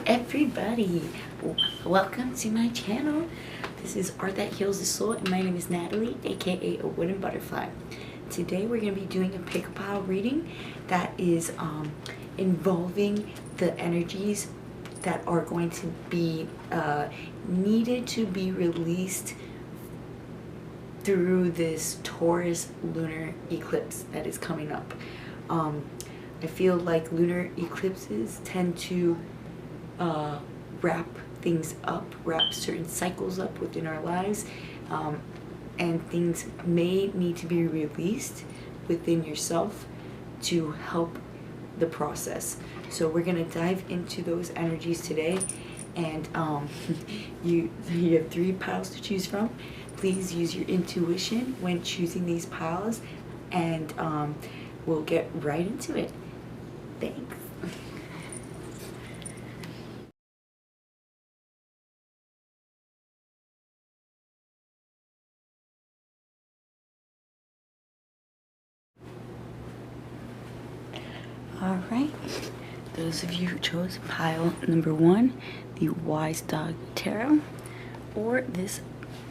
everybody, welcome to my channel. This is Art That Heals the Soul, and my name is Natalie AKA aWoodenButterfly. Today we're going to be doing a pick a pile reading that is involving the energies that are going to be needed to be released through this Taurus lunar eclipse that is coming up. I feel like lunar eclipses tend to wrap things up, wrap certain cycles up within our lives, and things may need to be released within yourself to help the process. So we're going to dive into those energies today, and you have 3 piles to choose from. Please use your intuition when choosing these piles, and we'll get right into it. Thanks. Alright, those of you who chose pile number 1, the Wise Dog Tarot, or this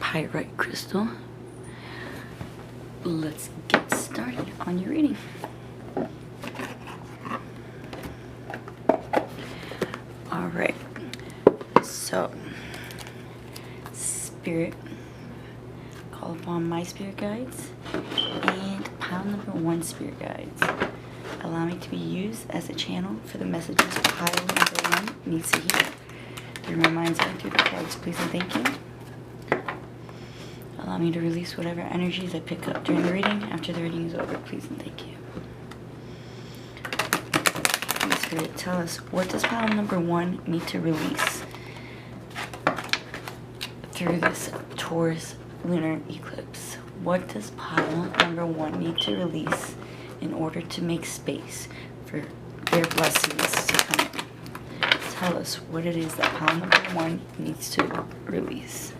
pyrite crystal, let's get started on your reading. Alright, so Spirit, call upon my spirit guides, and pile number 1 spirit guides. Allow me to be used as a channel for the messages pile number 1 needs to hear. Through my mind's eye, through the cards, please and thank you. Allow me to release whatever energies I pick up during the reading. After the reading is over, please and thank you. Please, Spirit, tell us, what does pile number 1 need to release through this Taurus lunar eclipse? What does pile number 1 need to release in order to make space for their blessings to come in? Tell us what it is that pile number 1 needs to release.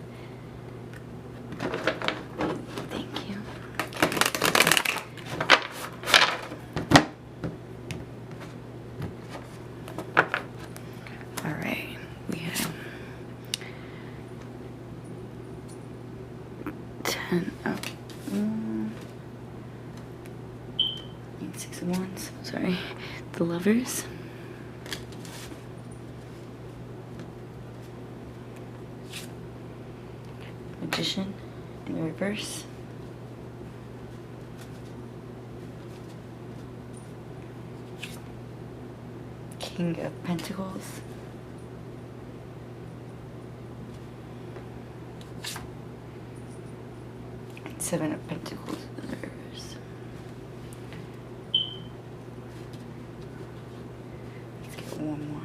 Thank you. Alright, we have 10 of 6 of Wands, sorry, the Lovers, Magician in the reverse, King of Pentacles, and 7 of Pentacles in the reverse. Let's get one more.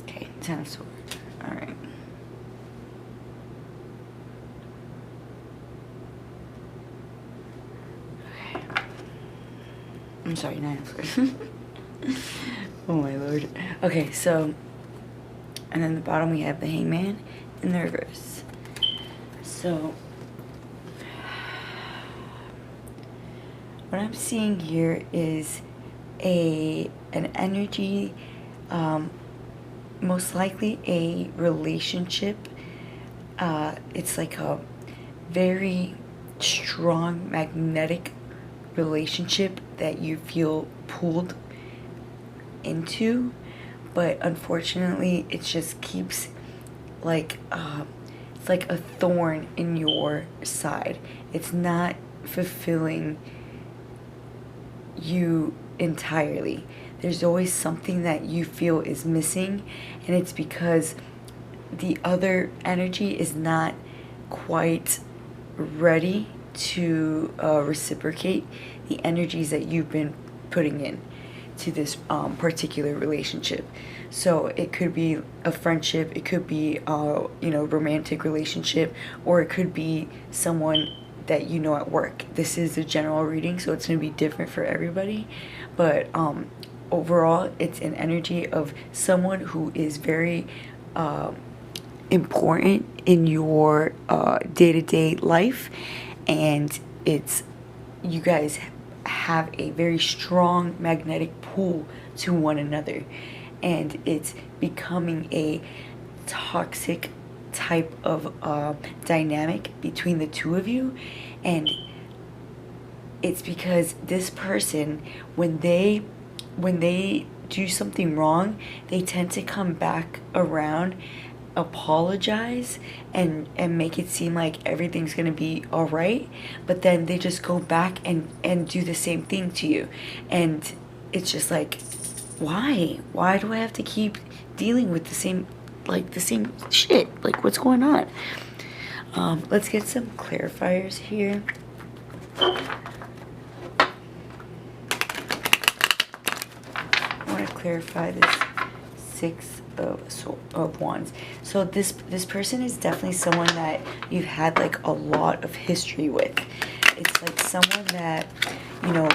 Okay, 10 of Swords. Alright. Okay. I'm sorry, 9 of Swords. Oh my lord. Okay, so, and then the bottom we have the Hangman in the reverse. So, what I'm seeing here is an energy, most likely a relationship. It's like a very strong magnetic relationship that you feel pulled into, but unfortunately it just keeps like it's like a thorn in your side. It's not fulfilling you entirely. There's always something that you feel is missing, and it's because the other energy is not quite ready to reciprocate the energies that you've been putting in to this particular relationship. So it could be a friendship, it could be romantic relationship, or it could be someone that you know at work. This is a general reading, so it's going to be different for everybody, but overall it's an energy of someone who is very important in your day-to-day life, and it's you guys have a very strong magnetic pull to one another, and it's becoming a toxic type of dynamic between the two of you. And it's because this person, when they do something wrong, they tend to come back around, apologize, and make it seem like everything's gonna be all right, but then they just go back and do the same thing to you. And it's just like, why do I have to keep dealing with the same shit? Like, what's going on? Let's get some clarifiers here. I want to clarify this Six of Wands. So this person is definitely someone that you've had like a lot of history with. It's like someone that, you know,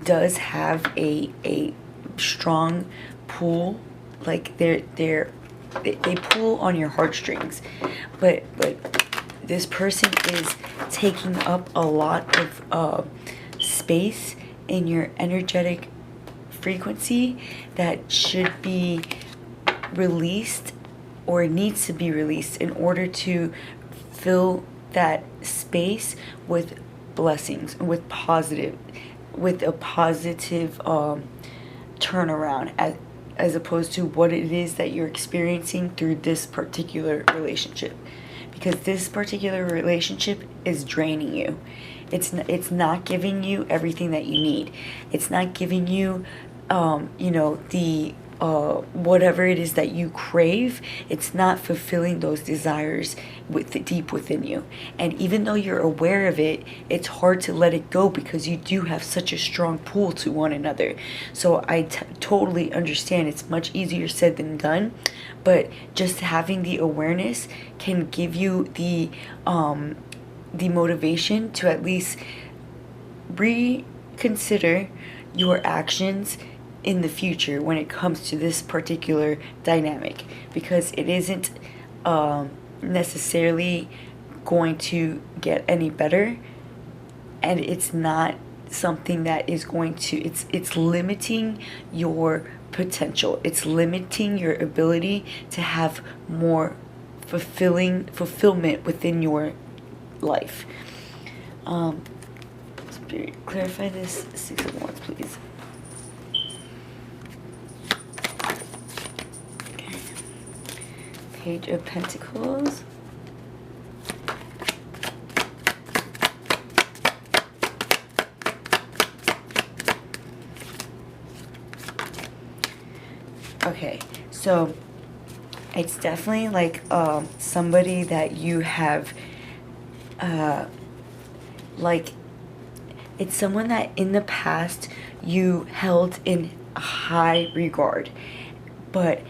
does have a strong pull. Like they pull on your heartstrings, but this person is taking up a lot of space in your energetic frequency that should be released, or needs to be released, in order to fill that space with blessings, with a positive turnaround, as opposed to what it is that you're experiencing through this particular relationship. Because this particular relationship is draining you. It's not giving you everything that you need. It's not giving you you know, the whatever it is that you crave. It's not fulfilling those desires deep within you. And even though you're aware of it, it's hard to let it go because you do have such a strong pull to one another. So I totally understand. It's much easier said than done, but just having the awareness can give you the motivation to at least reconsider your actions in the future when it comes to this particular dynamic, because it isn't necessarily going to get any better, and it's not something that is going to, it's limiting your potential. It's limiting your ability to have more fulfillment within your life. Spirit, clarify this Six of Wands, please. Page of Pentacles. Okay, so it's definitely like somebody that you have like, it's someone that in the past you held in high regard, but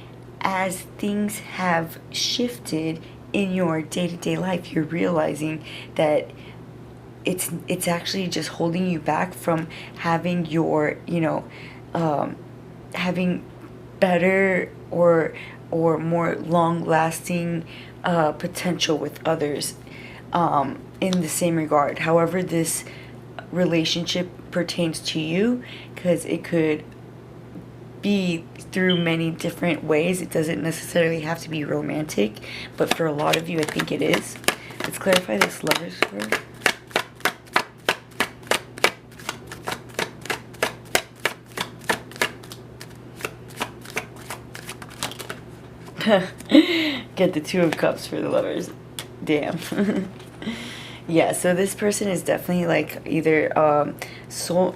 as things have shifted in your day-to-day life, you're realizing that it's actually just holding you back from having your, you know, having better or more long-lasting potential with others in the same regard. However this relationship pertains to you, because it could be through many different ways. It doesn't necessarily have to be romantic, but for a lot of you, I think it is. Let's clarify this Lover's card. Get the Two of Cups for the Lovers. Damn. Yeah, so this person is definitely like either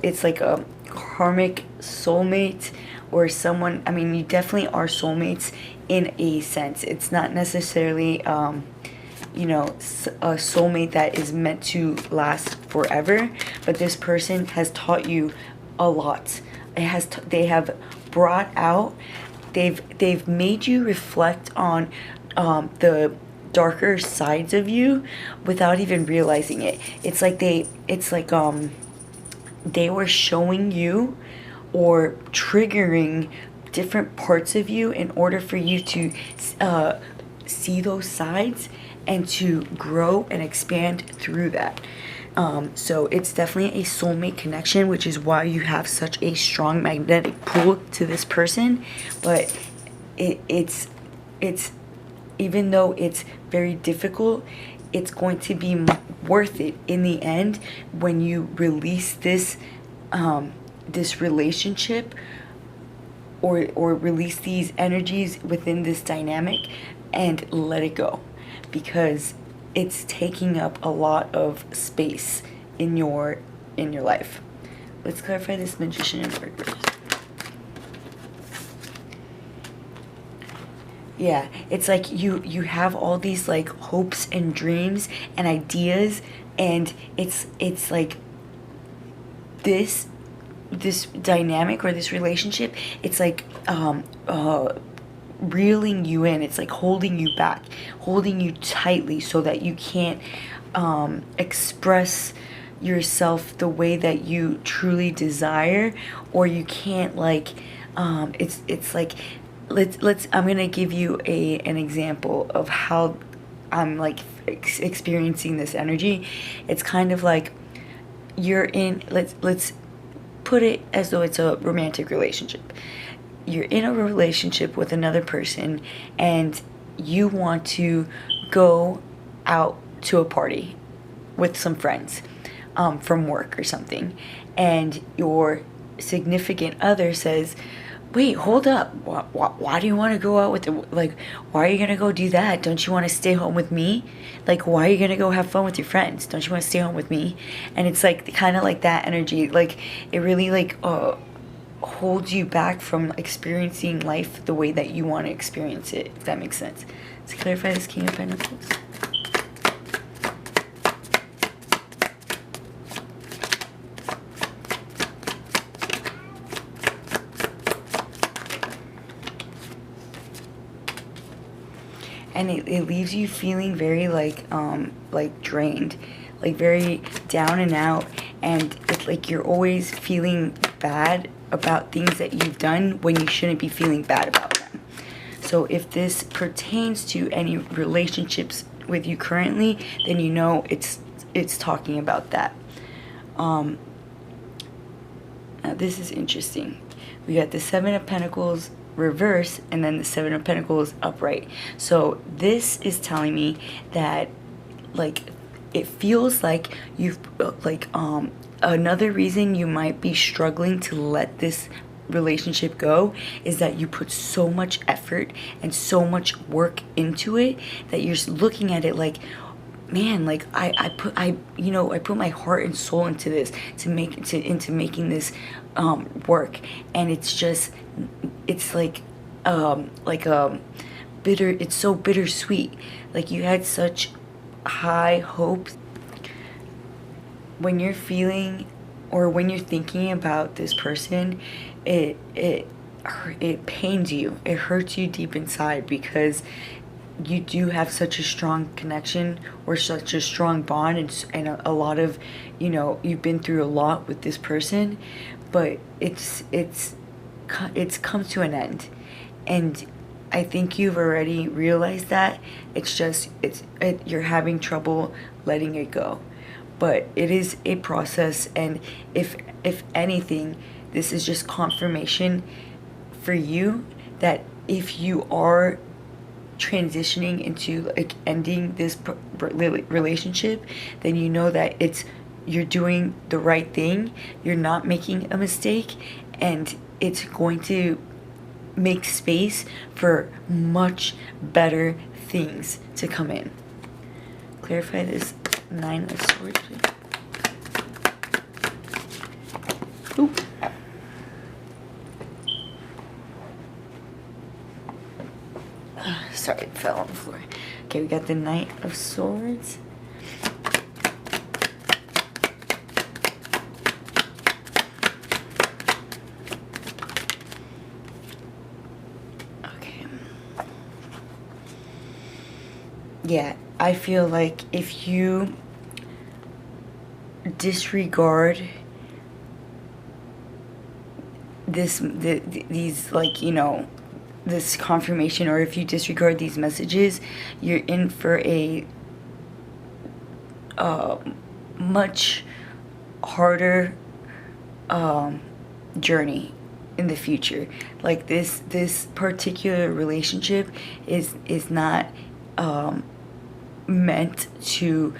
it's like a karmic soulmate, or someone, I mean, you definitely are soulmates in a sense. It's not necessarily you know, a soulmate that is meant to last forever, but this person has taught you a lot. They have brought out, they've made you reflect on the darker sides of you without even realizing it. It's like they were showing you or triggering different parts of you in order for you to see those sides and to grow and expand through that. So it's definitely a soulmate connection, which is why you have such a strong magnetic pull to this person. But it's even though it's very difficult, it's going to be worth it in the end when you release this this relationship, or release these energies within this dynamic and let it go, because it's taking up a lot of space in your life. Let's clarify this Magician in reverse. Yeah, it's like you have all these like hopes and dreams and ideas, and it's like this dynamic or this relationship, it's like reeling you in. It's like holding you back, holding you tightly so that you can't express yourself the way that you truly desire, or you can't like it's like let's I'm gonna give you an example of how I'm like experiencing this energy. It's kind of like you're in, let's put it as though it's a romantic relationship. You're in a relationship with another person, and you want to go out to a party with some friends from work or something, and your significant other says, wait, hold up, why do you want to go out with like, why are you gonna go do that? Don't you want to stay home with me? Like, why are you gonna go have fun with your friends? Don't you want to stay home with me? And it's like kind of like that energy, like it really like holds you back from experiencing life the way that you want to experience it, if that makes sense. Let's clarify this King of Pentacles. And it leaves you feeling very like drained, like very down and out, and it's like you're always feeling bad about things that you've done when you shouldn't be feeling bad about them. So if this pertains to any relationships with you currently, then you know it's talking about that. Now this is interesting. We got the Seven of Pentacles reverse, and then the Seven of Pentacles upright. So this is telling me that like it feels like you've like another reason you might be struggling to let this relationship go is that you put so much effort and so much work into it that you're looking at it like, man, like I put my heart and soul into this into making this work, and it's like bitter. It's so bittersweet. Like you had such high hopes. When you're feeling or when you're thinking about this person, it pains you. It hurts you deep inside, because you do have such a strong connection or such a strong bond, and a lot of, you've been through a lot with this person, but it's come to an end, and I think you've already realized that. It's just you're having trouble letting it go, but it is a process, and if anything, this is just confirmation for you that if you are transitioning into like ending this relationship, then you know that you're doing the right thing, you're not making a mistake, and it's going to make space for much better things to come in. Clarify this Nine of Swords, please. Ooh. Sorry, it fell on the floor. Okay, we got the Knight of Swords. Okay. Yeah, I feel like if you disregard these like, this confirmation, or if you disregard these messages, you're in for a much harder journey in the future. Like this particular relationship is not meant to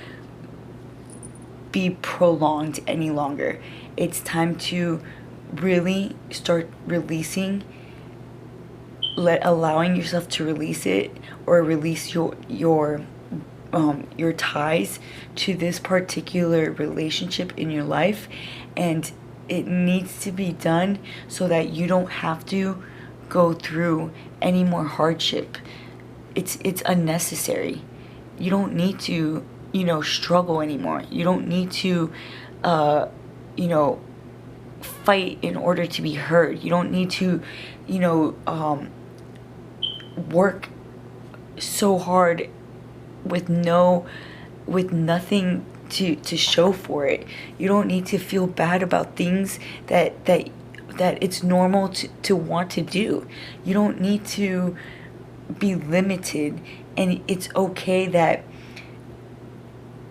be prolonged any longer. It's time to really start releasing, allowing yourself to release it, or release your ties to this particular relationship in your life. And it needs to be done so that you don't have to go through any more hardship. It's unnecessary. You don't need to, struggle anymore. You don't need to, fight in order to be heard. You don't need to, work so hard with nothing to show for it. You don't need to feel bad about things that it's normal to want to do. You don't need to be limited, and it's okay that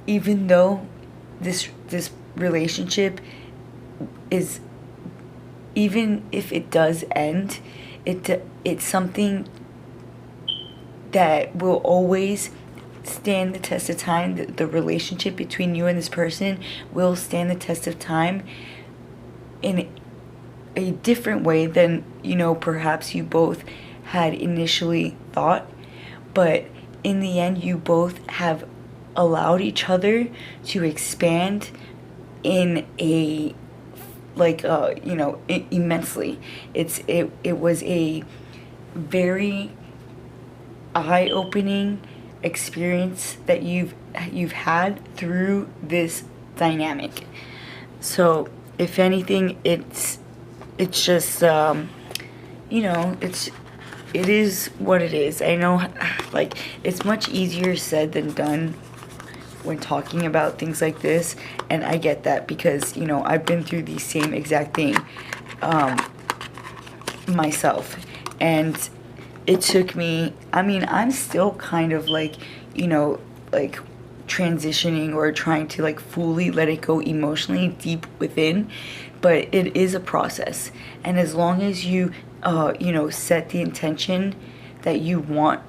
even though this relationship is, even if it does end, it's something that will always stand the test of time. The relationship between you and this person will stand the test of time in a different way than, perhaps you both had initially thought. But in the end, you both have allowed each other to expand in a immensely. It was a very eye-opening experience that you've had through this dynamic. So if anything, it's just it is what it is. I know, like, it's much easier said than done when talking about things like this, and I get that because I've been through the same exact thing myself. And it took me, I'm still kind of transitioning or trying to fully let it go emotionally deep within, but it is a process. And as long as you set the intention that you want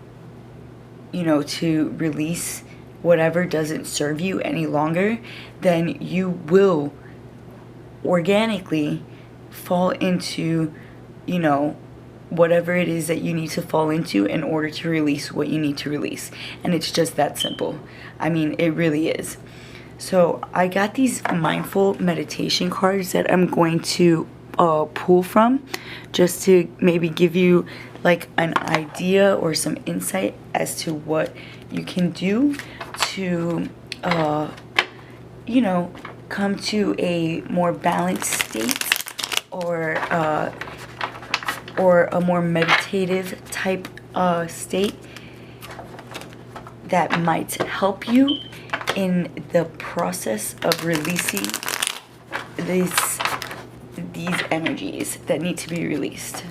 to release whatever doesn't serve you any longer, then you will organically fall into whatever it is that you need to fall into in order to release what you need to release. And it's just that simple. It really is. So I got these mindful meditation cards that I'm going to pull from, just to maybe give you an idea or some insight as to what you can do to come to a more balanced state, or a more meditative type state that might help you in the process of releasing these energies that need to be released.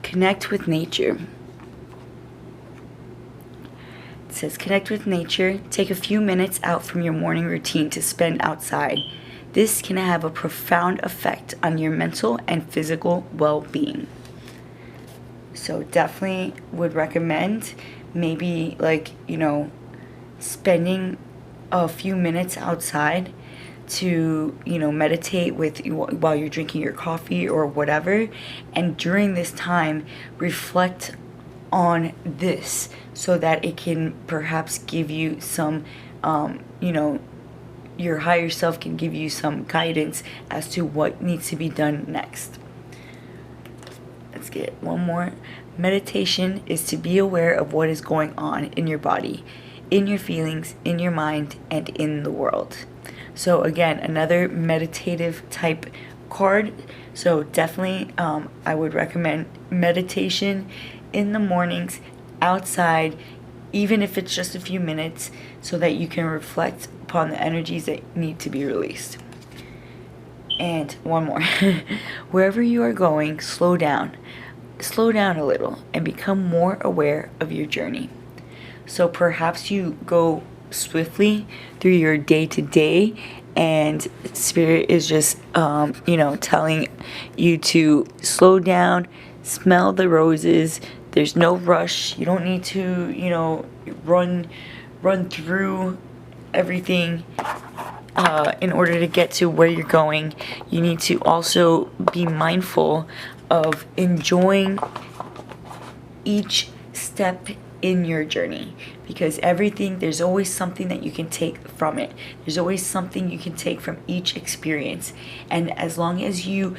Connect with nature. It says, connect with nature. Take a few minutes out from your morning routine to spend outside. This can have a profound effect on your mental and physical well-being. So definitely would recommend maybe spending a few minutes outside to meditate while you're drinking your coffee or whatever. And during this time, reflect on this so that it can perhaps give you some your higher self can give you some guidance as to what needs to be done next. Let's get one more. Meditation is to be aware of what is going on in your body, in your feelings, in your mind, and in the world. So again, another meditative type card. So definitely I would recommend meditation in the mornings, outside, even if it's just a few minutes, so that you can reflect upon the energies that need to be released. And one more. Wherever you are going, slow down. Slow down a little and become more aware of your journey. So perhaps you go swiftly through your day to day, and Spirit is just, telling you to slow down, smell the roses. There's no rush. You don't need to, run through everything in order to get to where you're going. You need to also be mindful of enjoying each step in your journey, because there's always something that you can take from it. There's always something you can take from each experience, and as long as you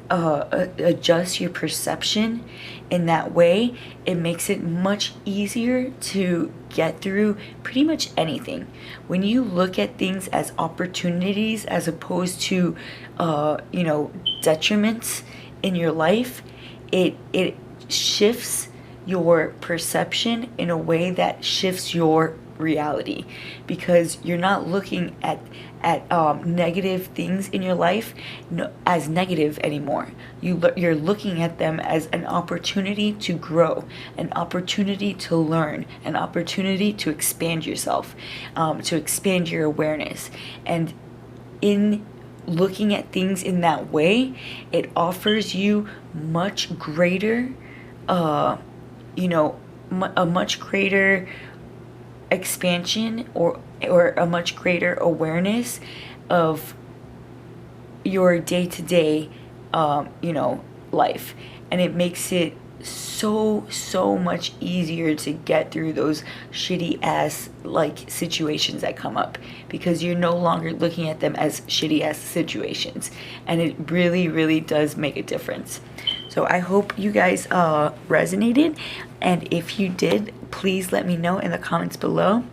adjust your perception in that way, it makes it much easier to get through pretty much anything. When you look at things as opportunities as opposed to detriments in your life, it shifts your perception in a way that shifts your reality, because you're not looking at negative things in your life as negative anymore. You're looking at them as an opportunity to grow, an opportunity to learn, an opportunity to expand yourself, to expand your awareness. And in looking at things in that way, it offers you much greater a much greater expansion or a much greater awareness of your day-to-day life, and it makes it so much easier to get through those shitty ass situations that come up, because you're no longer looking at them as shitty ass situations, and it really does make a difference. So I hope you guys resonated, and if you did, please let me know in the comments below,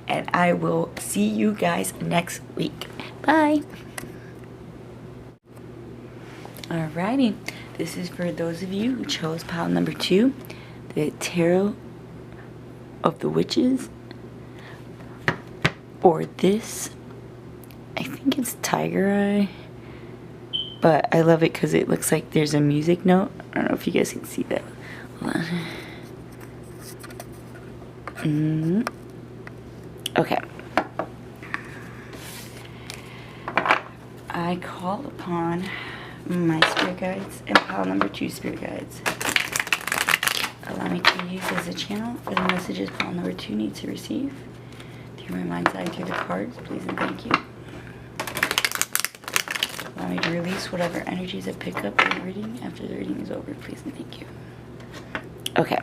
and I will see you guys next week. Bye. Alrighty, this is for those of you who chose pile number 2, the Tarot of the Witches, or this, I think it's Tiger Eye, but I love it because it looks like there's a music note. I don't know if you guys can see that. Hold on. Okay. I call upon my spirit guides and pile number 2 spirit guides. Allow me to use as a channel for the messages pile number 2 needs to receive. Through my mind's eye, through the cards, please and thank you. Allow me to release whatever energies I pick up in the reading after the reading is over, please and thank you. Okay.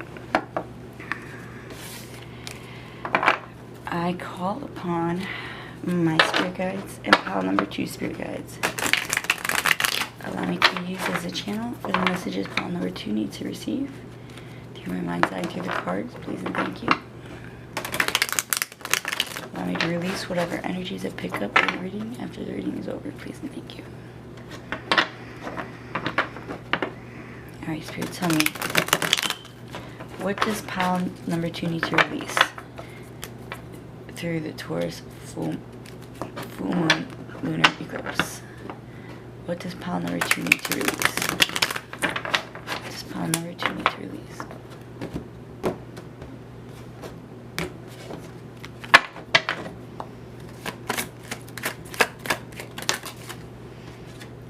I call upon my spirit guides and pile number 2 spirit guides. Allow me to use as a channel for the messages pile number 2 needs to receive. Through my mind's eye, through the cards, please and thank you. Allow me to release whatever energies I pick up in the reading after the reading is over, please and thank you. Alright, Spirit, tell me, what does pile number 2 need to release through the Taurus full moon lunar eclipse? What does pile number 2 need to release? What does pile number 2 need to release?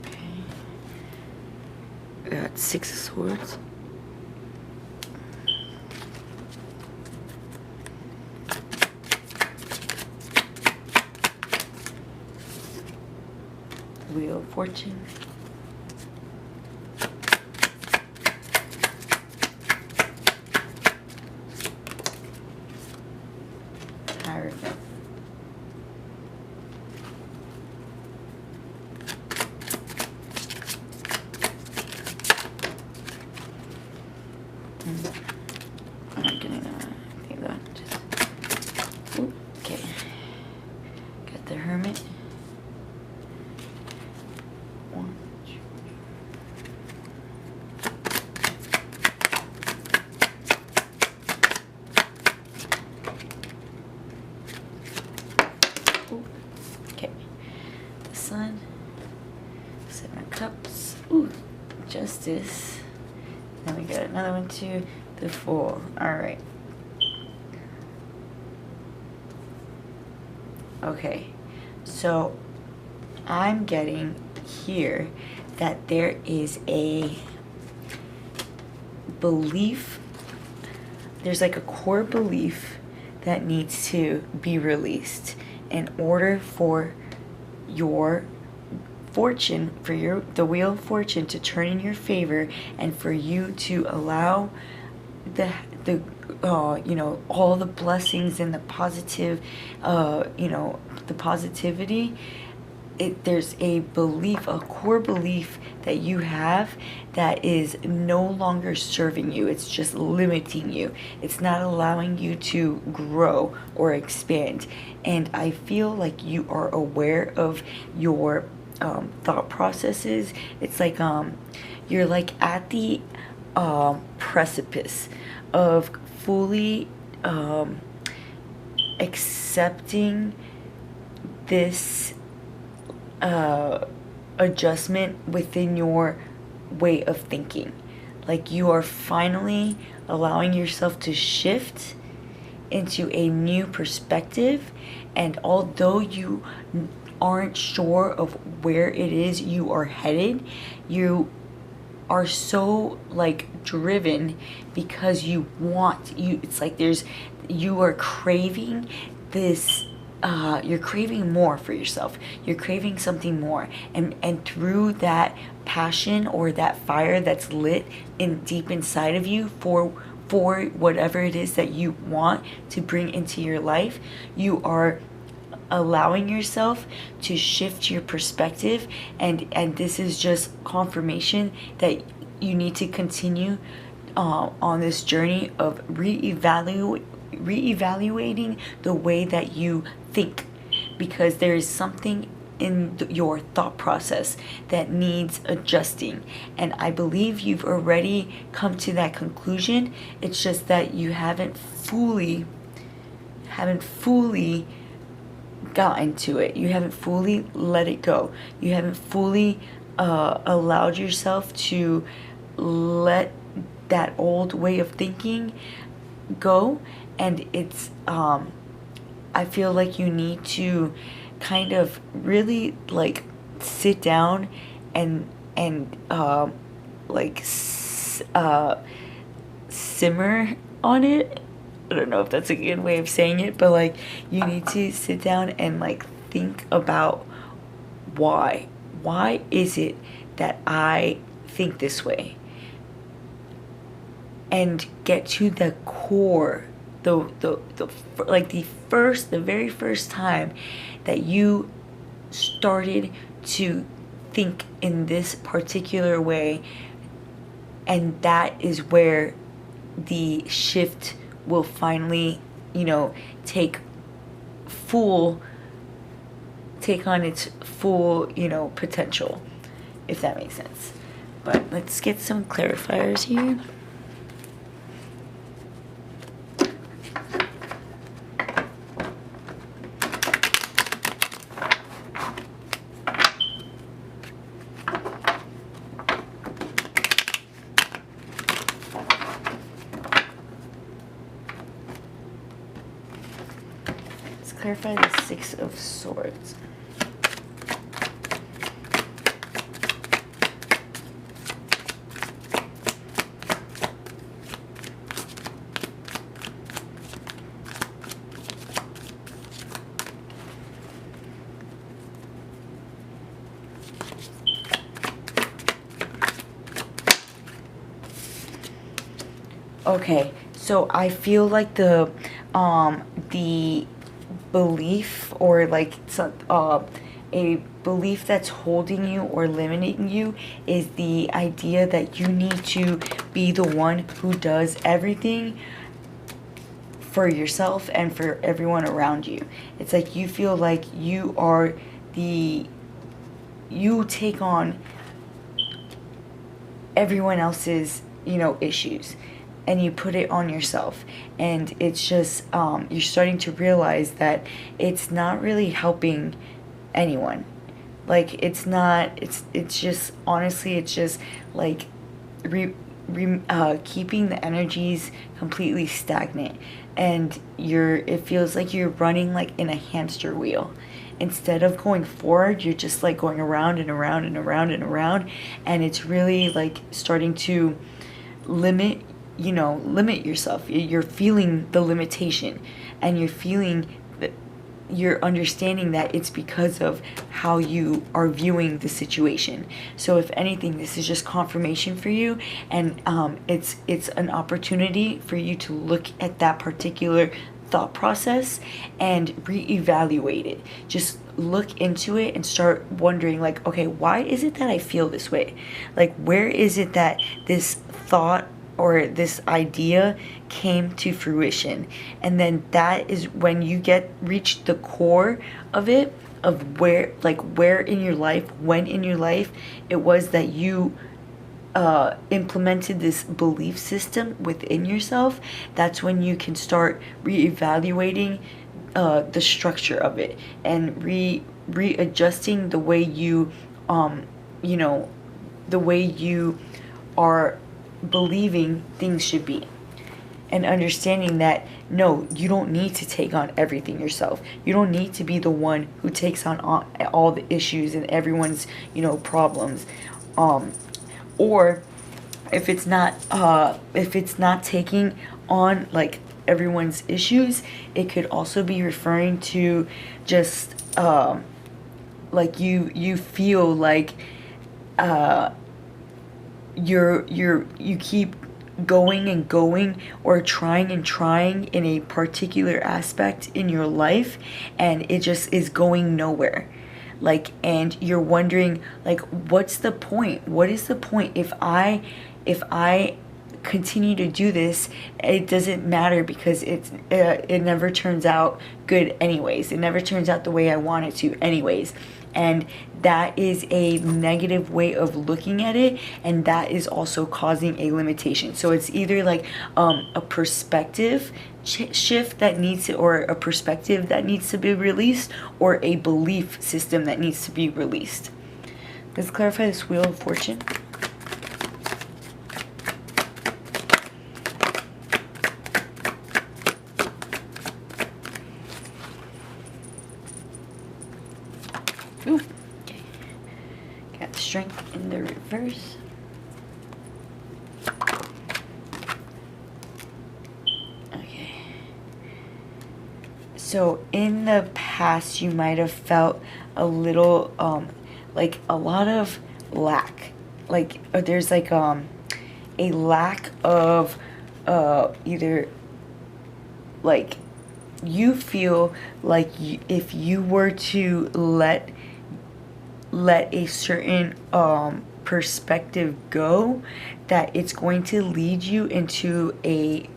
Okay. We got 6 of Swords. Wheel of Fortune. Hierophant. I'm not getting anything though. Just okay. Got the Hermit. Okay, the Sun, Justice. Then we got another one too. The Fool. Alright. Okay. So I'm getting here that there is a belief, there's like a core belief that needs to be released in order for your fortune, for the wheel of fortune to turn in your favor, and for you to allow the you know, all the blessings and the positive, you know, the positivity. There's a belief, a core belief that you have that is no longer serving you. It's just limiting you. It's not allowing you to grow or expand. And I feel like you are aware of your thought processes. It's like you're like at the precipice of fully accepting this adjustment within your way of thinking. Like you are finally allowing yourself to shift into a new perspective, and although you aren't sure of where it is you are headed, you are so like driven because it's like you are craving this, you're craving more for yourself. You're craving something more, and through that passion or that fire that's lit in deep inside of you for whatever it is that you want to bring into your life, you are allowing yourself to shift your perspective, and this is just confirmation that you need to continue on this journey of reevaluating the way that you think, because there is something in your thought process that needs adjusting, and I believe you've already come to that conclusion. It's just that you haven't fully gotten to it. You haven't fully let it go. You haven't fully allowed yourself to let that old way of thinking go. And it's I feel like you need to kind of really like sit down and like simmer on it. I don't know if that's a good way of saying it, but like you need to sit down and like think about why is it that I think this way, and get to the core, the very first time that you started to think in this particular way, and that is where the shift will finally, you know, take on its full, you know, potential, if that makes sense. But let's get some clarifiers here. Clarify the Six of Swords. Okay, so I feel like the belief, or like a belief that's holding you or limiting you, is the idea that you need to be the one who does everything for yourself and for everyone around you. It's like you feel like you take on everyone else's, you know, issues, and you put it on yourself, and it's just you're starting to realize that it's not really helping anyone. Like, it's not, it's just, honestly, it's just like keeping the energies completely stagnant, and it feels like you're running like in a hamster wheel. Instead of going forward, you're just like going around and around and around and around, and it's really like starting to limit yourself. You're feeling the limitation, and you're understanding that it's because of how you are viewing the situation. So if anything, this is just confirmation for you, and it's an opportunity for you to look at that particular thought process and reevaluate it. Just look into it and start wondering, like, okay, why is it that I feel this way? Like, where is it that this thought or this idea came to fruition? And then that is when you reach the core of it, of where in your life, when in your life it was that you implemented this belief system within yourself. That's when you can start reevaluating the structure of it, and readjusting the way you the way you are believing things should be, and understanding that no, you don't need to take on everything yourself. You don't need to be the one who takes on all the issues and everyone's problems. Or if it's not taking on like everyone's issues, it could also be referring to just like you feel like you keep going and going, or trying and trying in a particular aspect in your life, and it just is going nowhere. Like, and you're wondering, like, what's the point? What is the point if I continue to do this? It doesn't matter, because it never turns out good anyways. It never turns out the way I want it to anyways. And that is a negative way of looking at it, and that is also causing a limitation. So it's either like a perspective shift that needs to, or a perspective that needs to be released, or a belief system that needs to be released. Let's clarify this Wheel of Fortune. Ooh, okay. Got Strength in the reverse. Okay. So in the past, you might have felt a little, like a lot of lack. Like there's like a lack of either, like, you feel like if you were to let a certain perspective go, that it's going to lead you into a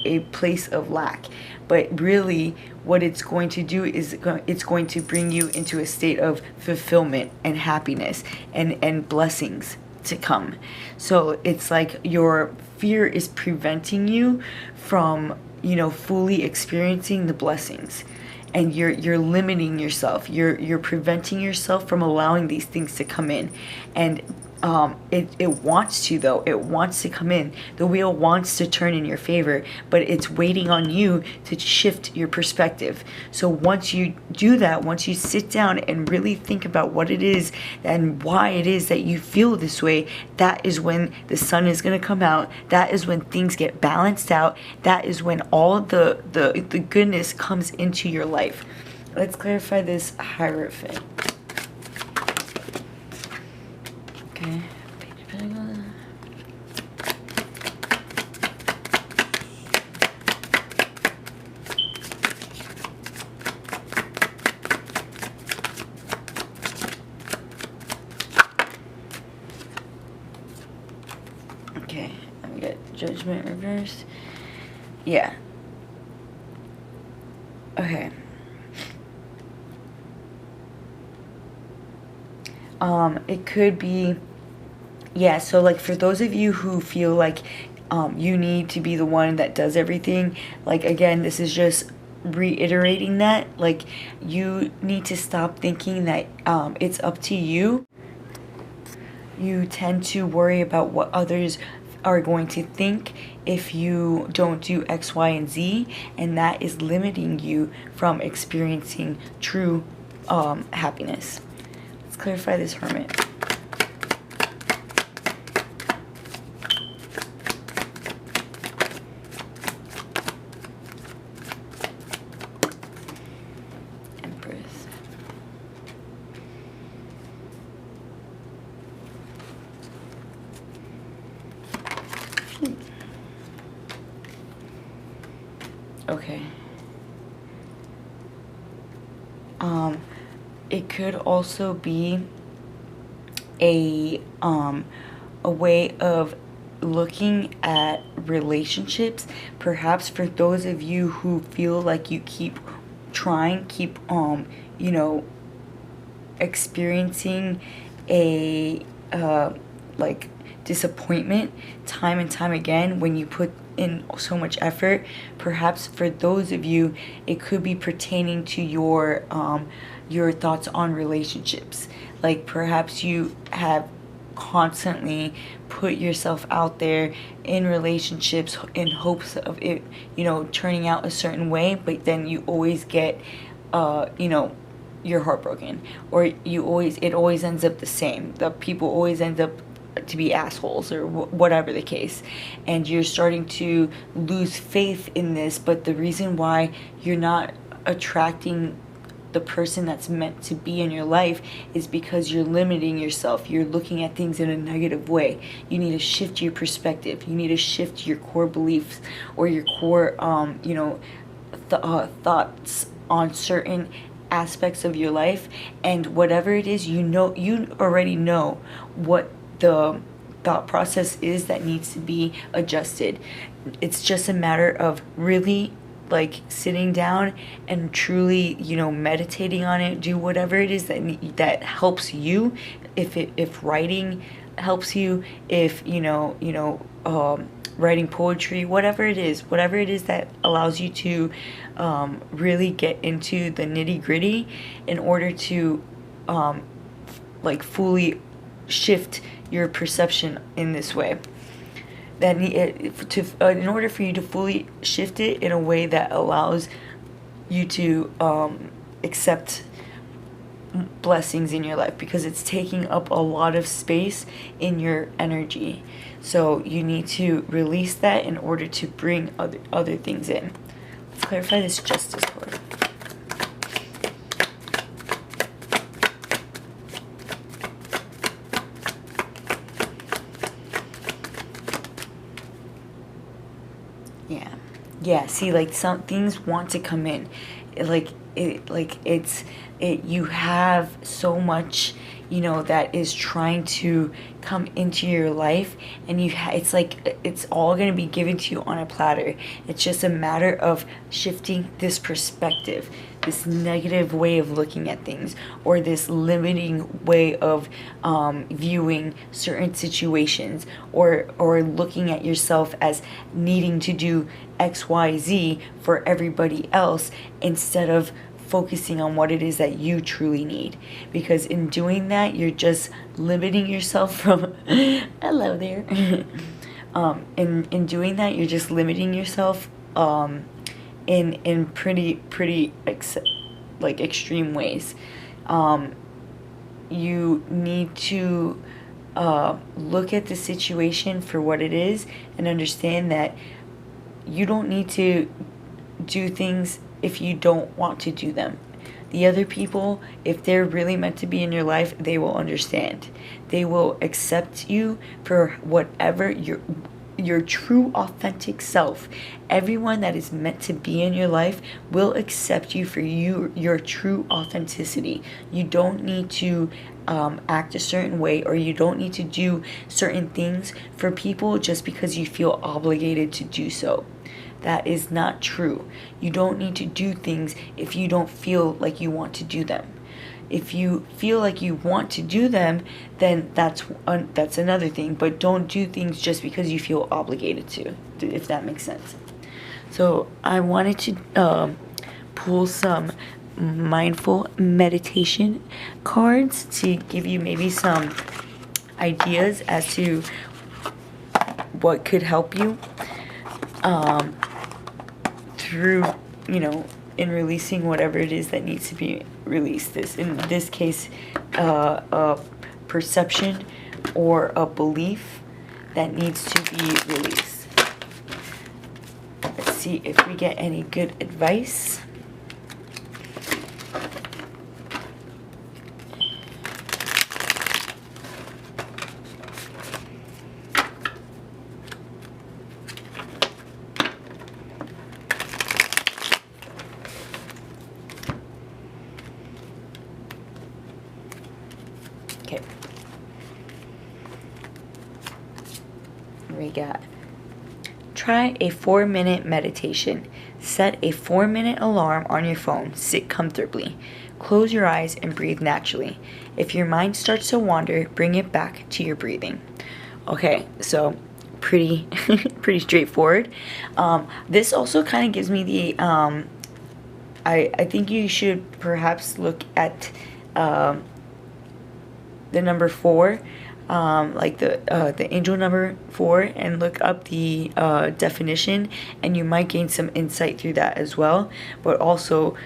a place of lack. But really what it's going to do is it's going to bring you into a state of fulfillment and happiness and blessings to come. So it's like your fear is preventing you from fully experiencing the blessings, and you're limiting yourself. You're preventing yourself from allowing these things to come in. And it wants to, though. It wants to come in. The wheel wants to turn in your favor, but it's waiting on you to shift your perspective. So once you do that, once you sit down and really think about what it is and why it is that you feel this way, that is when the sun is going to come out. That is when things get balanced out. That is when all the goodness comes into your life. Let's clarify this Hierophant. Okay. Okay, we got Judgment reverse. Yeah. Okay. It could be, yeah, so like for those of you who feel like you need to be the one that does everything, like, again, this is just reiterating that, like, you need to stop thinking that it's up to you. You tend to worry about what others are going to think if you don't do X, Y, and Z, and that is limiting you from experiencing true happiness. Let's clarify this Hermit. Empress. Okay. It could also be a way of looking at relationships, perhaps for those of you who feel like you keep experiencing a like disappointment time and time again when you put in so much effort. Perhaps for those of you, it could be pertaining to your thoughts on relationships. Like, perhaps you have constantly put yourself out there in relationships in hopes of it, turning out a certain way, but then you always get, you're heartbroken, or it always ends up the same. The people always end up to be assholes, or whatever the case, and you're starting to lose faith in this. But the reason why you're not attracting the person that's meant to be in your life is because you're limiting yourself. You're looking at things in a negative way. You need to shift your perspective. You need to shift your core beliefs, or your core thoughts on certain aspects of your life. And whatever it is, you already know what the thought process is that needs to be adjusted. It's just a matter of really, like, sitting down and truly, meditating on it. Do whatever it is that helps you. If writing helps you, if writing poetry, whatever it is that allows you to really get into the nitty-gritty in order to fully shift your perception in this way. That in order for you to fully shift it in a way that allows you to accept blessings in your life, because it's taking up a lot of space in your energy. So you need to release that in order to bring other things in. Let's clarify this Justice card. Yeah, see, like, some things want to come in. You have so much, that is trying to come into your life, and it's like it's all going to be given to you on a platter. It's just a matter of shifting this perspective, this negative way of looking at things, or this limiting way of viewing certain situations, or looking at yourself as needing to do XYZ for everybody else, instead of focusing on what it is that you truly need. Because in doing that, you're just limiting yourself from hello there. In doing that, you're just limiting yourself in pretty extreme ways. You need to look at the situation for what it is, and understand that you don't need to do things if you don't want to do them. The other people, if they're really meant to be in your life, they will understand. They will accept you for whatever your true authentic self. Everyone that is meant to be in your life will accept you for your true authenticity. You don't need to act a certain way, or you don't need to do certain things for people just because you feel obligated to do so. That is not true. You don't need to do things if you don't feel like you want to do them. If you feel like you want to do them, then that's another thing. But don't do things just because you feel obligated to, if that makes sense. So I wanted to pull some mindful meditation cards to give you maybe some ideas as to what could help you through, you know, in releasing whatever it is that needs to be released. In this case, a perception or a belief that needs to be released. Let's see if we get any good advice. Okay. We got, try a 4-minute meditation. Set a 4-minute alarm on your phone. Sit comfortably. Close your eyes and breathe naturally. If your mind starts to wander, bring it back to your breathing. Okay, so pretty pretty straightforward. This also kind of gives me the I think you should perhaps look at the number 4, like the angel number 4, and look up the definition, and you might gain some insight through that as well. But also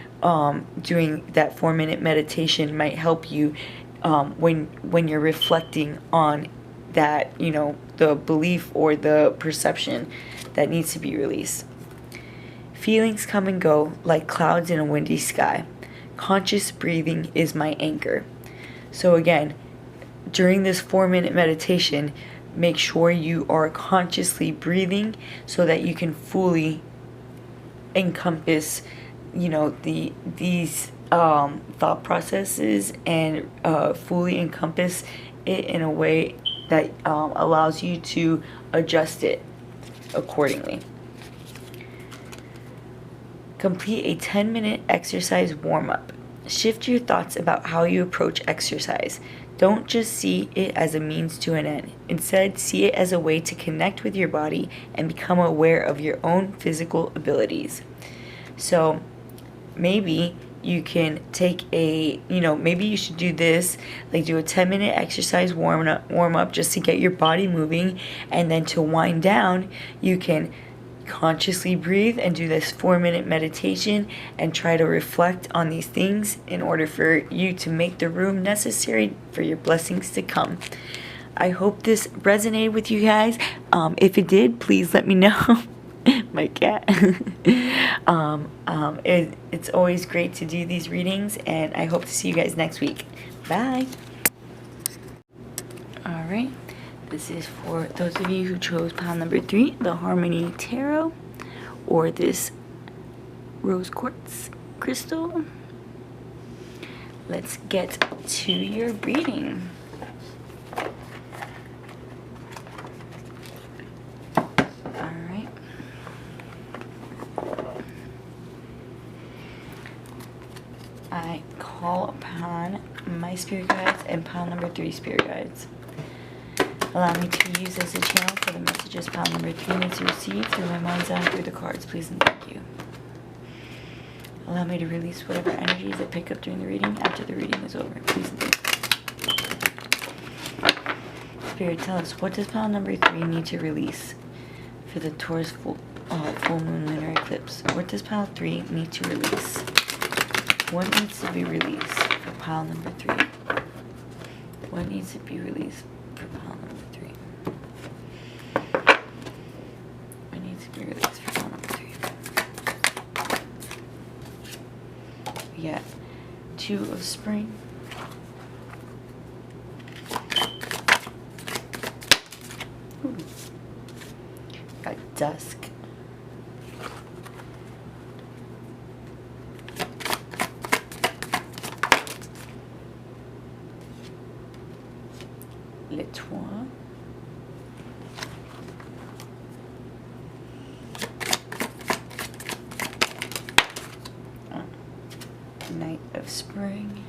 doing that 4-minute meditation might help you when you're reflecting on that, you know, the belief or the perception that needs to be released. Feelings come and go like clouds in a windy sky. Conscious breathing is my anchor. So again, during this 4-minute meditation, make sure you are consciously breathing so that you can fully encompass, you know, these thought processes, and fully encompass it in a way that allows you to adjust it accordingly. Complete a 10-minute exercise warm-up. Shift your thoughts about how you approach exercise. Don't just see it as a means to an end. Instead, see it as a way to connect with your body and become aware of your own physical abilities. So maybe you can take maybe you should do this, like do a 10-minute exercise warm up just to get your body moving, and then to wind down, you can consciously breathe and do this 4-minute meditation and try to reflect on these things in order for you to make the room necessary for your blessings to come. I hope this resonated with you guys. If it did, please let me know. My cat. It's always great to do these readings, and I hope to see you guys next week. Bye. Alright, this is for those of you who chose pile number 3, the Harmony Tarot, or this rose quartz crystal. Let's get to your reading. I call upon my spirit guides and pile number 3 spirit guides. Allow me to use as a channel for the messages pile number 3 needs to receive through my mind's eye through the cards, please and thank you. Allow me to release whatever energies I pick up during the reading after the reading is over, please and thank you. Spirit, tell us, what does pile number 3 need to release for the Taurus full moon lunar eclipse? What does pile 3 need to release? What needs to be released for pile number 3? What needs to be released for pile number 3? What needs to be released for pile number 3? We got 2 of spring. Ooh. Got dusk. L'étoile. Night of spring.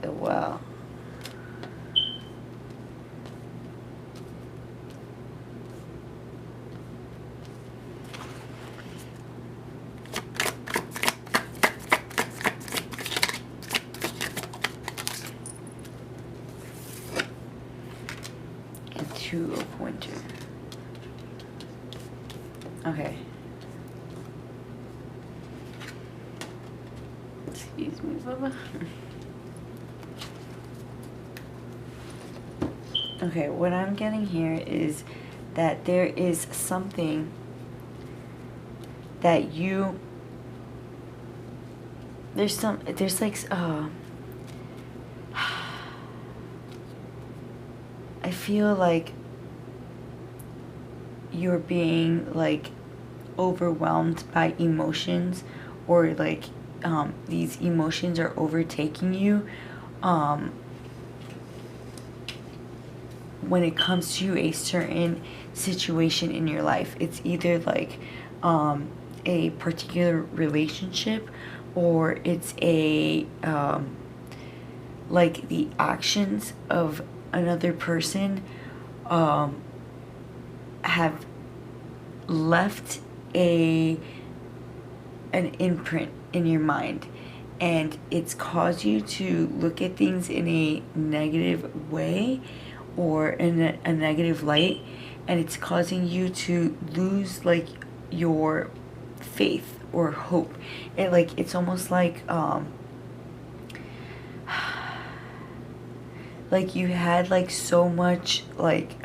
The well. The Two of Winter. Okay. Excuse me, Bubba. Okay, what I'm getting here is that there is something that you, there's like, I feel like you're being like overwhelmed by emotions, or like these emotions are overtaking you when it comes to a certain situation in your life. It's either like a particular relationship, or it's a like the actions of another person have left an imprint in your mind, and it's caused you to look at things in a negative way, or in a negative light, and it's causing you to lose like your faith or hope. It's almost like like you had like so much like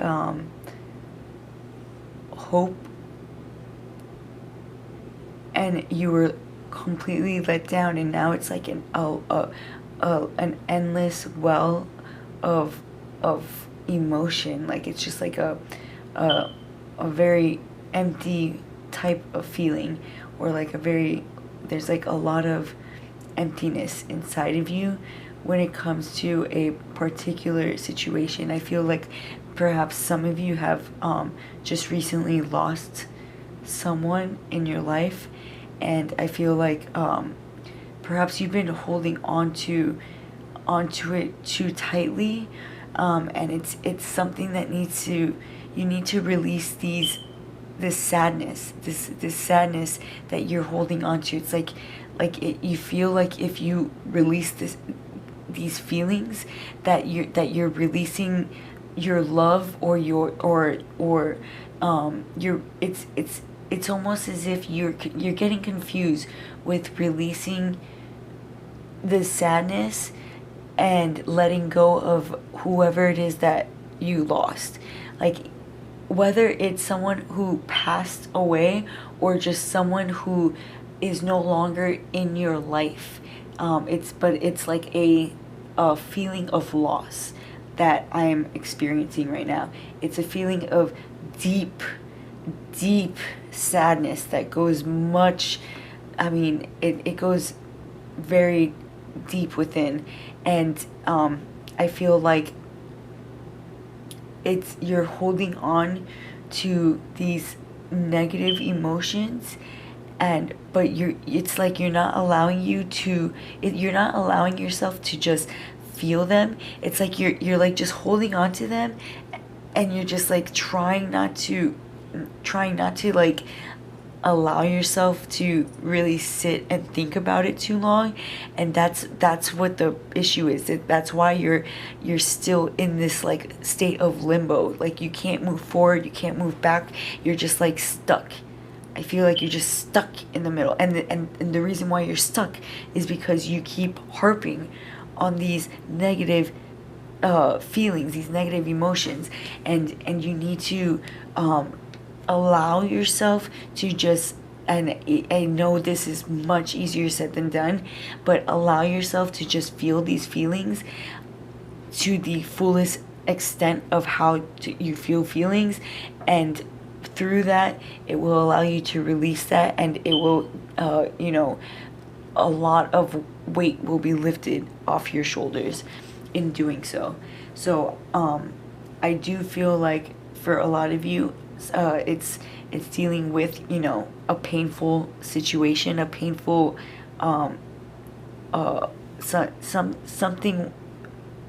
hope, and you were completely let down, and now it's like an endless well of emotion. Like it's just like a very empty type of feeling, or like there's like a lot of emptiness inside of you when it comes to a particular situation. I feel like perhaps some of you have just recently lost someone in your life, and I feel like perhaps you've been holding onto it too tightly, and it's something that you need to release this sadness that you're holding onto. It's you feel like if you release these feelings, that you're releasing your love, or it's almost as if you're getting confused with releasing the sadness and letting go of whoever it is that you lost. Like whether it's someone who passed away, or just someone who is no longer in your life. It's like a feeling of loss that I am experiencing right now. It's a feeling of deep sadness that goes much, it goes very deep within, and I feel like you're holding on to these negative emotions, but it's like you're not allowing yourself to just feel them. It's like you're like just holding on to them, and you're just like trying not to like allow yourself to really sit and think about it too long. And that's what the issue is. That's why you're still in this like state of limbo. Like you can't move forward, you can't move back, you're just like stuck. I feel like you're just stuck in the middle, and the reason why you're stuck is because you keep harping on these negative feelings, these negative emotions, and you need to allow yourself to just, and I know this is much easier said than done, but allow yourself to just feel these feelings to the fullest extent of how you feel feelings, and through that it will allow you to release that, and it will a lot of weight will be lifted off your shoulders in doing so. So I do feel like for a lot of you it's dealing with a painful situation, a painful something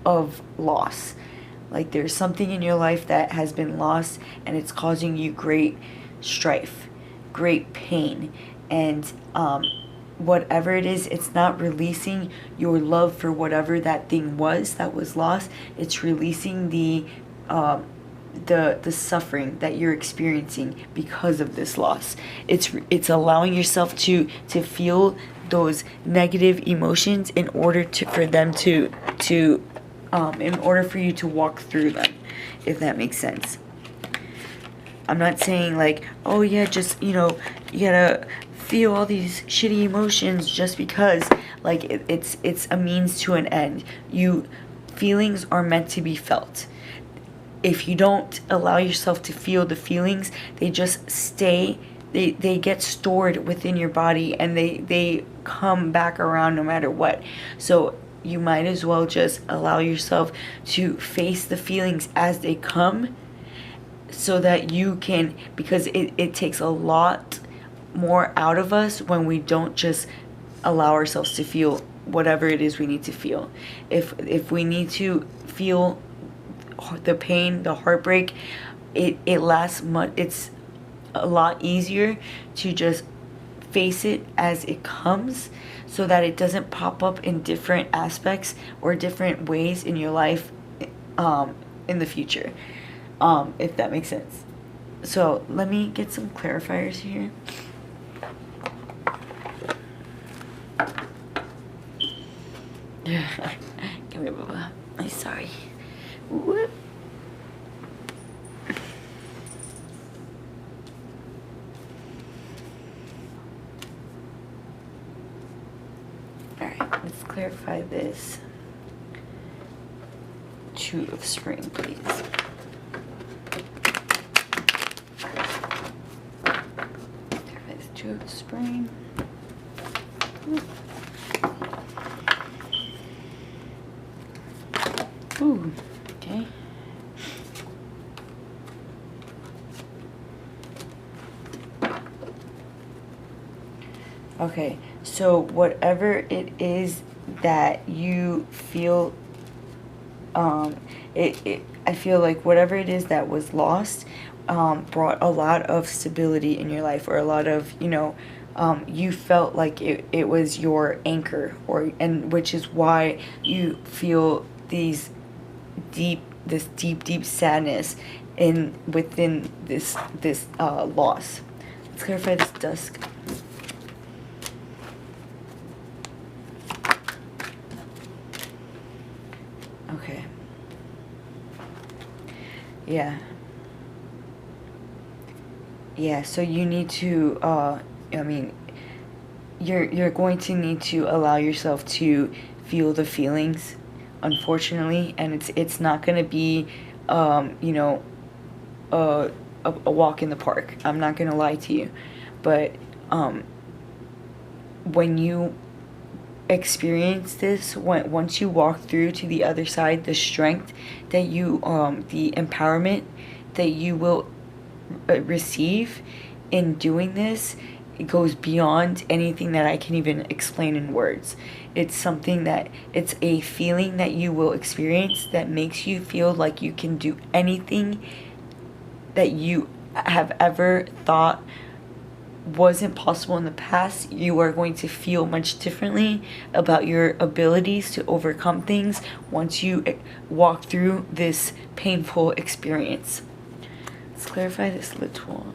of loss. Like there's something in your life that has been lost, and it's causing you great strife, great pain, and whatever it is, it's not releasing your love for whatever that thing was that was lost. It's releasing the the suffering that you're experiencing because of this loss. It's allowing yourself to feel those negative emotions in order for them to in order for you to walk through them, if that makes sense. I'm not saying like, oh yeah, just, you gotta feel all these shitty emotions just because, like, it's a means to an end. Feelings are meant to be felt. If you don't allow yourself to feel the feelings, they just stay, they get stored within your body, and they come back around no matter what. So you might as well just allow yourself to face the feelings as they come, so that you can, because it takes a lot more out of us when we don't just allow ourselves to feel whatever it is we need to feel. If we need to feel the pain, the heartbreak, it lasts much. It's a lot easier to just face it as it comes, so that it doesn't pop up in different aspects or different ways in your life in the future, if that makes sense. So let me get some clarifiers here. Come here, Bubba. I'm sorry. Whoop. Alright, let's clarify this. Two of Spring, please. Clarify this Two of Spring. Ooh, okay. Okay, so whatever it is that you feel, I feel like whatever it is that was lost, brought a lot of stability in your life, or a lot of, you felt like it was your anchor, and which is why you feel this deep sadness within this loss. Let's clarify this dusk. Okay. Yeah, so you need to you're going to need to allow yourself to feel the feelings, unfortunately, and it's not going to be a walk in the park. I'm not going to lie to you, but when you experience this, once you walk through to the other side, the strength that you the empowerment that you will receive in doing this, it goes beyond anything that I can even explain in words. It's a feeling that you will experience that makes you feel like you can do anything that you have ever thought wasn't possible in the past. You are going to feel much differently about your abilities to overcome things once you walk through this painful experience. Let's clarify this little.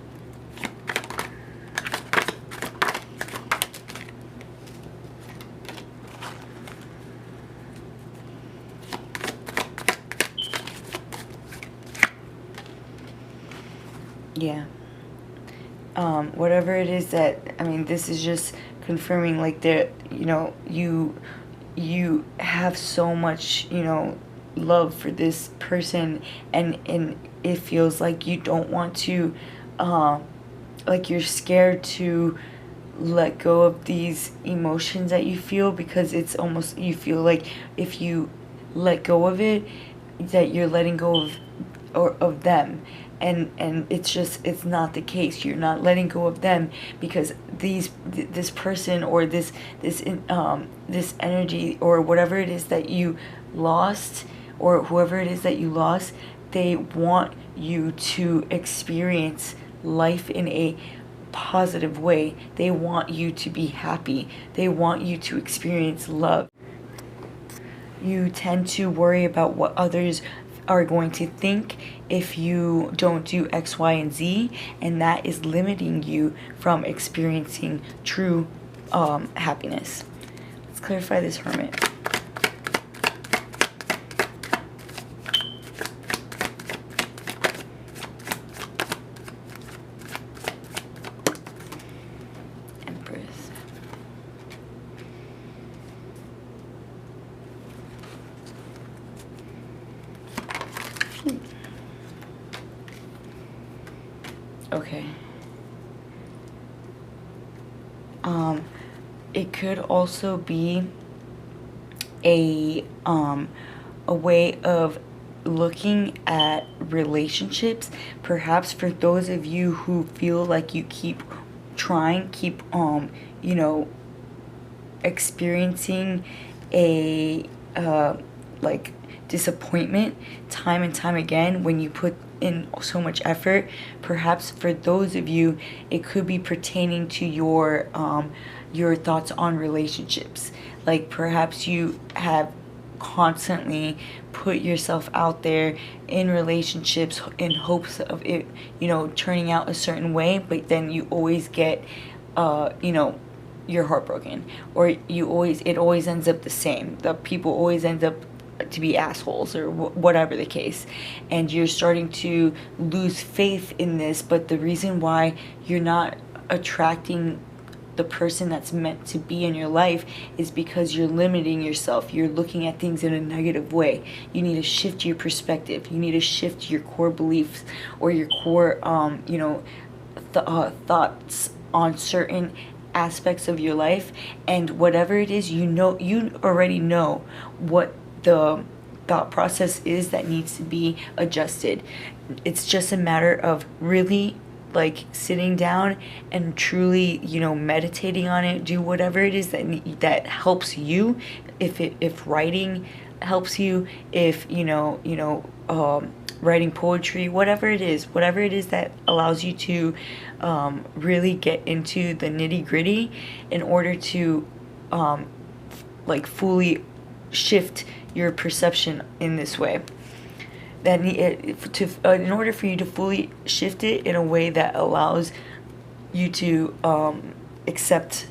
Yeah. Whatever it is that, this is just confirming, like, that, you have so much, love for this person, and it feels like you don't want to, like, you're scared to let go of these emotions that you feel, because it's almost, you feel like if you let go of it, that you're letting go of them. And it's not the case. You're not letting go of them, because this person, or this energy, or whatever it is that you lost, or whoever it is that you lost, they want you to experience life in a positive way. They want you to be happy. They want you to experience love. You tend to worry about what others are going to think if you don't do X, Y, and Z, and that is limiting you from experiencing true happiness. Let's clarify this Hermit. Empress. Okay. It could also be a way of looking at relationships, perhaps for those of you who feel like you keep you know, experiencing a like disappointment time and time again when you put in so much effort. Perhaps for those of you, it could be pertaining to your thoughts on relationships. Like perhaps you have constantly put yourself out there in relationships in hopes of it, you know, turning out a certain way, but then you always get you know, you're heartbroken, or it always ends up the same. The people always end up to be assholes, or whatever the case, and you're starting to lose faith in this. But the reason why you're not attracting the person that's meant to be in your life is because you're limiting yourself. You're looking at things in a negative way. You need to shift your perspective. You need to shift your core beliefs, or your core you know, thoughts on certain aspects of your life. And whatever it is, you know, you already know what the thought process is that needs to be adjusted. It's just a matter of really like sitting down and truly, you know, meditating on it. Do whatever it is that helps you. If writing helps you, if writing poetry, whatever it is that allows you to really get into the nitty-gritty in order to like fully shift your perception in this way. That in order for you to fully shift it in a way that allows you to accept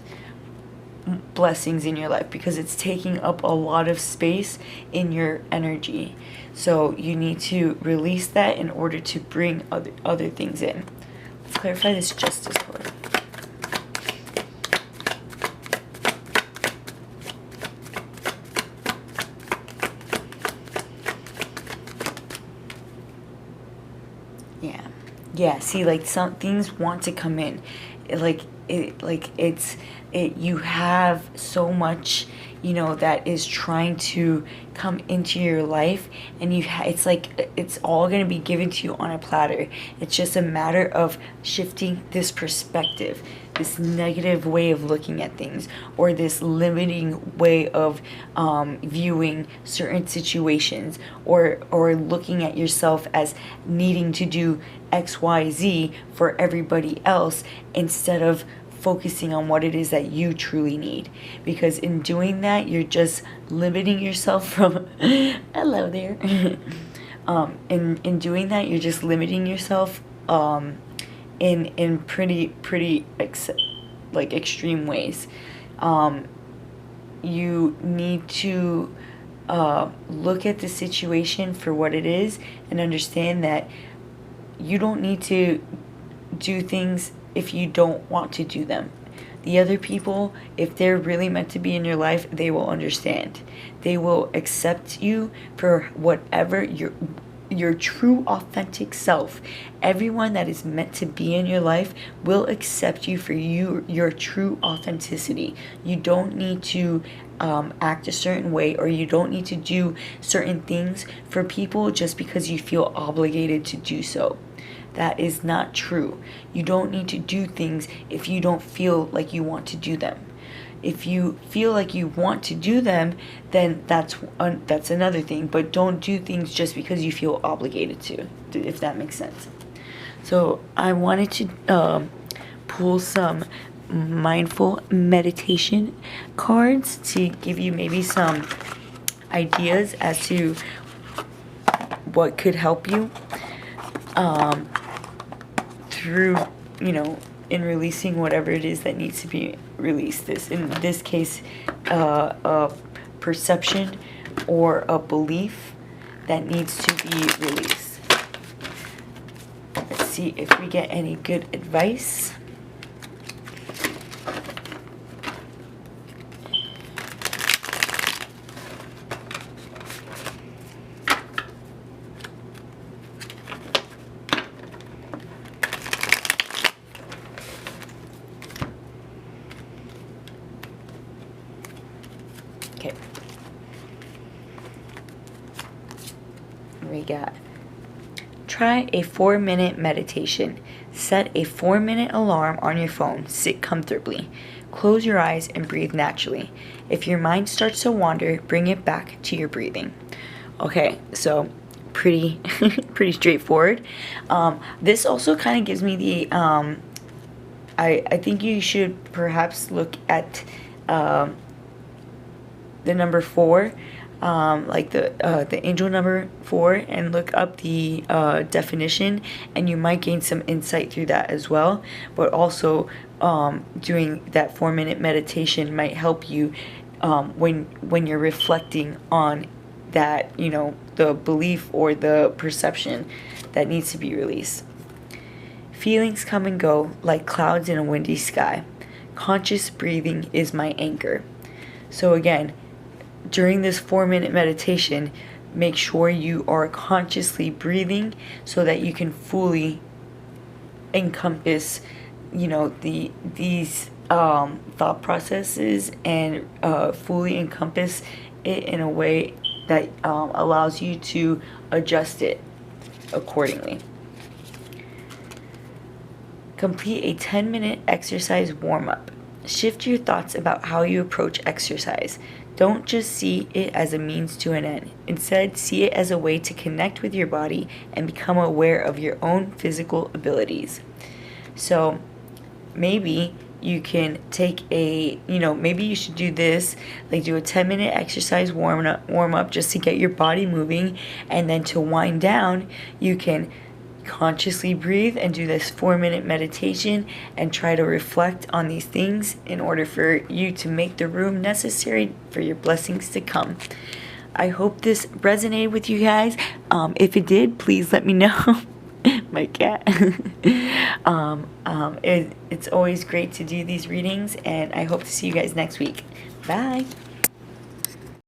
blessings in your life, because it's taking up a lot of space in your energy. So you need to release that in order to bring other things in. Let's clarify this Justice card. Yeah, see, like some things want to come in. You have so much, you know, that is trying to come into your life, and it's like it's all going to be given to you on a platter. It's just a matter of shifting this perspective, this negative way of looking at things, or this limiting way of viewing certain situations, or looking at yourself as needing to do XYZ for everybody else, instead of focusing on what it is that you truly need. Because in doing that, you're just limiting yourself from hello there. In doing that, you're just limiting yourself in pretty extreme ways. You need to look at the situation for what it is, and understand that you don't need to do things if you don't want to do them. The other people, if they're really meant to be in your life, they will understand. They will accept you for whatever your true authentic self. Everyone that is meant to be in your life will accept you for your true authenticity. You don't need to act a certain way, or you don't need to do certain things for people just because you feel obligated to do so. That is not true. You don't need to do things if you don't feel like you want to do them. If you feel like you want to do them, then that's another thing. But don't do things just because you feel obligated to, if that makes sense. So I wanted to pull some mindful meditation cards to give you maybe some ideas as to what could help you through, you know, in releasing whatever it is that needs to be released. In this case, a perception or a belief that needs to be released. Let's see if we get any good advice. Okay. We got, try a 4-minute meditation. Set a 4-minute alarm on your phone. Sit comfortably. Close your eyes and breathe naturally. If your mind starts to wander, bring it back to your breathing. Okay, so pretty pretty straightforward. This also kind of gives me the I think you should perhaps look at the number 4, like the angel number 4, and look up the definition, and you might gain some insight through that as well. But also doing that 4-minute meditation might help you when you're reflecting on that, you know, the belief or the perception that needs to be released. Feelings come and go like clouds in a windy sky. Conscious breathing is my anchor. So again, during this 4-minute meditation, make sure you are consciously breathing so that you can fully encompass, you know, these thought processes, and fully encompass it in a way that allows you to adjust it accordingly. Complete a 10-minute exercise warm-up. Shift your thoughts about how you approach exercise. Don't just see it as a means to an end. Instead, see it as a way to connect with your body and become aware of your own physical abilities. So maybe you can take maybe you should do this, like do a 10-minute exercise warm up just to get your body moving, and then to wind down, you can consciously breathe and do this 4-minute meditation and try to reflect on these things in order for you to make the room necessary for your blessings to come. I hope this resonated with you guys. If it did, please let me know. My cat. It's always great to do these readings, and I hope to see you guys next week. Bye.